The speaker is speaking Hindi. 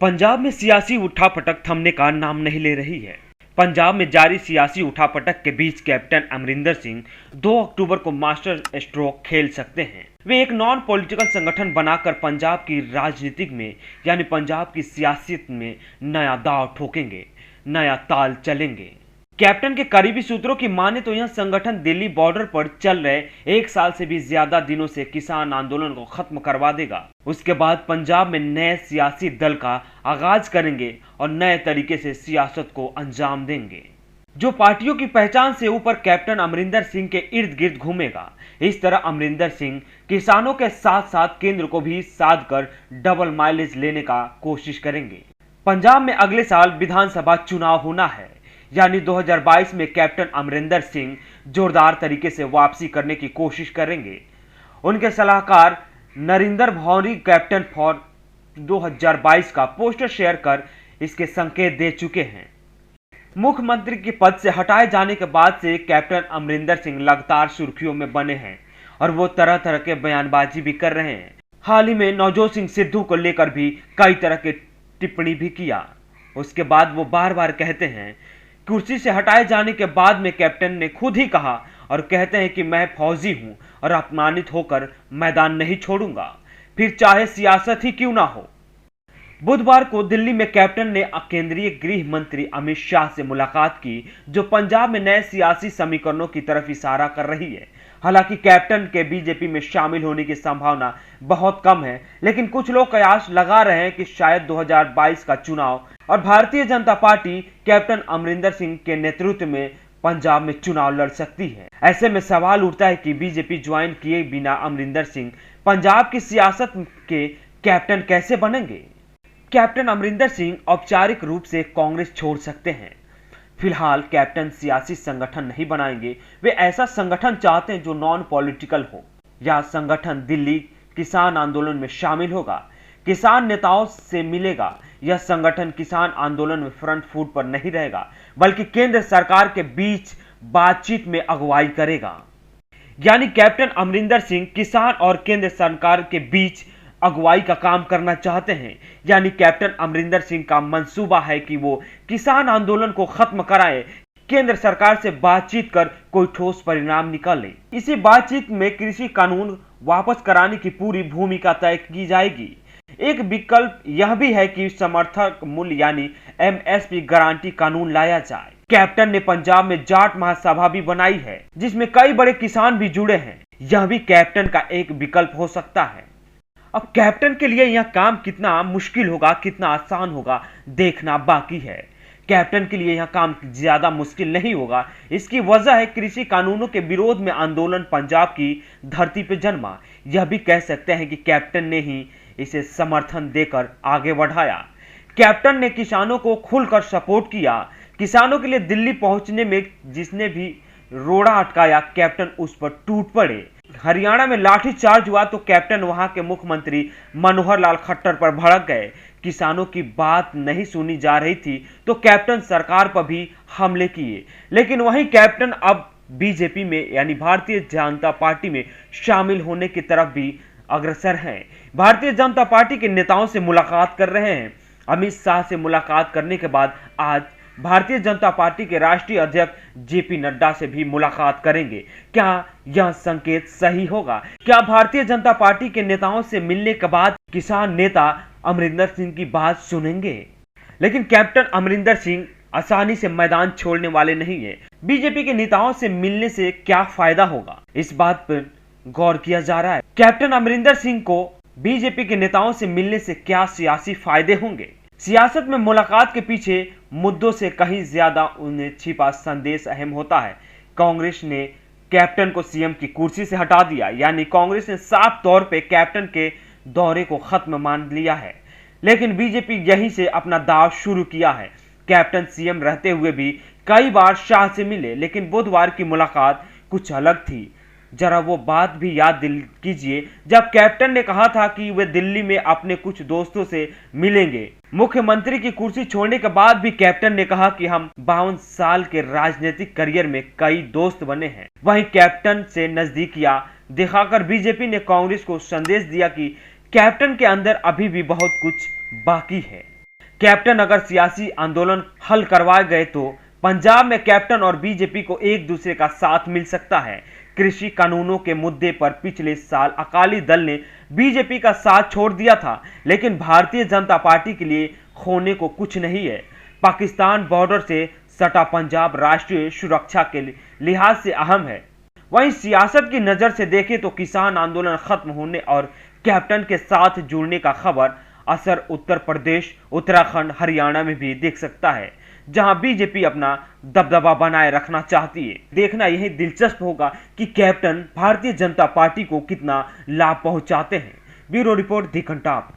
पंजाब में सियासी उठापटक थमने का नाम नहीं ले रही है। पंजाब में जारी सियासी उठापटक के बीच कैप्टन अमरिंदर सिंह 2 अक्टूबर को मास्टर स्ट्रोक खेल सकते हैं। वे एक नॉन पॉलिटिकल संगठन बनाकर पंजाब की राजनीतिक में यानी पंजाब की सियासत में नया दांव ठोकेंगे, नया ताल चलेंगे। कैप्टन के करीबी सूत्रों की माने तो यह संगठन दिल्ली बॉर्डर पर चल रहे 1 साल से भी ज्यादा दिनों से किसान आंदोलन को खत्म करवा देगा। उसके बाद पंजाब में नए सियासी दल का आगाज करेंगे और नए तरीके से सियासत को अंजाम देंगे, जो पार्टियों की पहचान से ऊपर कैप्टन अमरिंदर सिंह के इर्द गिर्द घूमेगा। इस तरह अमरिंदर सिंह किसानों के साथ साथ केंद्र को भी साध कर डबल माइलेज लेने का कोशिश करेंगे। पंजाब में अगले साल विधानसभा चुनाव होना है, यानी 2022 में कैप्टन अमरिंदर सिंह जोरदार तरीके से वापसी करने की कोशिश करेंगे। उनके सलाहकार नरिंदर भौरी कैप्टन फॉर 2022 का पोस्टर शेयर कर इसके संकेत दे चुके हैं। मुख्यमंत्री के पद से हटाए जाने के बाद से कैप्टन अमरिंदर सिंह लगातार सुर्खियों में बने हैं और वो तरह तरह के बयानबाजी भी कर रहे हैं। हाल ही में नवजोत सिंह सिद्धू को लेकर भी कई तरह की टिप्पणी भी किया। उसके बाद वो बार बार कहते हैं, कुर्सी से हटाए जाने के बाद में कैप्टन ने खुद ही कहा और कहते हैं कि मैं फौजी हूं और अपमानित होकर मैदान नहीं छोड़ूंगा, फिर चाहे सियासत ही क्यों ना हो। बुधवार को दिल्ली में कैप्टन ने केंद्रीय गृह मंत्री अमित शाह से मुलाकात की, जो पंजाब में नए सियासी समीकरणों की तरफ इशारा कर रही है। हालांकि कैप्टन के बीजेपी में शामिल होने की संभावना बहुत कम है, लेकिन कुछ लोग कयास लगा रहे हैं कि शायद 2022 का चुनाव और भारतीय जनता पार्टी कैप्टन अमरिंदर सिंह के नेतृत्व में पंजाब में चुनाव लड़ सकती है। ऐसे में सवाल उठता है कि बीजेपी ज्वाइन किए बिना अमरिंदर सिंह पंजाब की सियासत के कैप्टन कैसे बनेंगे। कैप्टन अमरिंदर सिंह औपचारिक रूप से कांग्रेस छोड़ सकते हैं। फिलहाल कैप्टन सियासी संगठन नहीं बनाएंगे। वे ऐसा संगठन चाहते हैं जो नॉन पॉलिटिकल हो। यह संगठन दिल्ली किसान आंदोलन में शामिल होगा, किसान नेताओं से मिलेगा। यह संगठन किसान आंदोलन में फ्रंट फुट पर नहीं रहेगा, बल्कि केंद्र सरकार के बीच बातचीत में अगुवाई करेगा। यानी कैप्टन अमरिंदर सिंह किसान और केंद्र सरकार के बीच अगुवाई का काम करना चाहते हैं। यानी कैप्टन अमरिंदर सिंह का मंसूबा है कि वो किसान आंदोलन को खत्म कराए, केंद्र सरकार से बातचीत कर कोई ठोस परिणाम निकाले। इसी बातचीत में कृषि कानून वापस कराने की पूरी भूमिका तय की जाएगी। एक विकल्प यह भी है कि समर्थक मूल्य यानी एमएसपी गारंटी कानून लाया जाए। कैप्टन ने पंजाब में जाट महासभा भी बनाई है, जिसमें कई बड़े किसान भी जुड़े हैं। यह भी कैप्टन का एक विकल्प हो सकता है। अब कैप्टन के लिए यह काम कितना मुश्किल होगा, कितना आसान होगा, देखना बाकी है। कैप्टन के लिए यह काम ज्यादा मुश्किल नहीं होगा। इसकी वजह है कृषि कानूनों के विरोध में आंदोलन पंजाब की धरती पर जन्मा। यह भी कह सकते हैं कि कैप्टन ने ही इसे समर्थन देकर आगे बढ़ाया। कैप्टन ने किसानों को खुलकर सपोर्ट किया। किसानों के लिए दिल्ली पहुंचने में जिसने भी रोड़ा अटकाया, कैप्टन उस पर टूट पड़े। हरियाणा में लाठीचार्ज हुआ तो कैप्टन वहां के मुख्यमंत्री मनोहर लाल खट्टर पर भड़क गए। किसानों की बात नहीं सुनी जा रही थी तो कैप्टन सरकार पर भी हमले किए। लेकिन वहीं कैप्टन अब बीजेपी में यानी भारतीय जनता पार्टी में शामिल होने की तरफ भी अग्रसर हैं। भारतीय जनता पार्टी के नेताओं से मुलाकात कर रहे हैं। अमित शाह से मुलाकात करने के बाद आज भारतीय जनता पार्टी के राष्ट्रीय अध्यक्ष जेपी नड्डा से भी मुलाकात करेंगे। क्या यह संकेत सही होगा? क्या भारतीय जनता पार्टी के नेताओं से मिलने के बाद किसान नेता अमरिंदर सिंह की बात सुनेंगे? लेकिन कैप्टन अमरिंदर सिंह आसानी से मैदान छोड़ने वाले नहीं है। बीजेपी के नेताओं से मिलने से क्या फायदा होगा, इस बात पर गौर किया जा रहा है। कैप्टन अमरिंदर सिंह को बीजेपी के नेताओं से मिलने से क्या सियासी फायदे होंगे? सियासत में मुलाकात के पीछे मुद्दों से कहीं ज्यादा उन्हें छिपा संदेश अहम होता है। कांग्रेस ने कैप्टन को सीएम की कुर्सी से हटा दिया, यानी कांग्रेस ने साफ तौर पे कैप्टन के दौरे को खत्म मान लिया है। लेकिन बीजेपी यहीं से अपना दांव शुरू किया है। कैप्टन सीएम रहते हुए भी कई बार शाह से मिले, लेकिन बुधवार की मुलाकात कुछ अलग थी। जरा वो बात भी याद कीजिए जब कैप्टन ने कहा था कि वे दिल्ली में अपने कुछ दोस्तों से मिलेंगे। मुख्यमंत्री की कुर्सी छोड़ने के बाद भी कैप्टन ने कहा कि हम 52 साल के राजनीतिक करियर में कई दोस्त बने हैं। वहीं कैप्टन से नजदीकियां दिखाकर बीजेपी ने कांग्रेस को संदेश दिया कि कैप्टन के अंदर अभी भी बहुत कुछ बाकी है। कैप्टन अगर सियासी आंदोलन हल करवाए गए तो पंजाब में कैप्टन और बीजेपी को एक दूसरे का साथ मिल सकता है। कृषि कानूनों के मुद्दे पर पिछले साल अकाली दल ने बीजेपी का साथ छोड़ दिया था, लेकिन भारतीय जनता पार्टी के लिए खोने को कुछ नहीं है। पाकिस्तान बॉर्डर से सटा पंजाब राष्ट्रीय सुरक्षा के लिहाज से अहम है। वहीं सियासत की नजर से देखें तो किसान आंदोलन खत्म होने और कैप्टन के साथ जुड़ने का खबर असर उत्तर प्रदेश, उत्तराखंड, हरियाणा में भी देख सकता है, जहां बीजेपी अपना दबदबा बनाए रखना चाहती है। देखना यही दिलचस्प होगा कि कैप्टन भारतीय जनता पार्टी को कितना लाभ पहुंचाते हैं। ब्यूरो रिपोर्ट, दी घंटाब।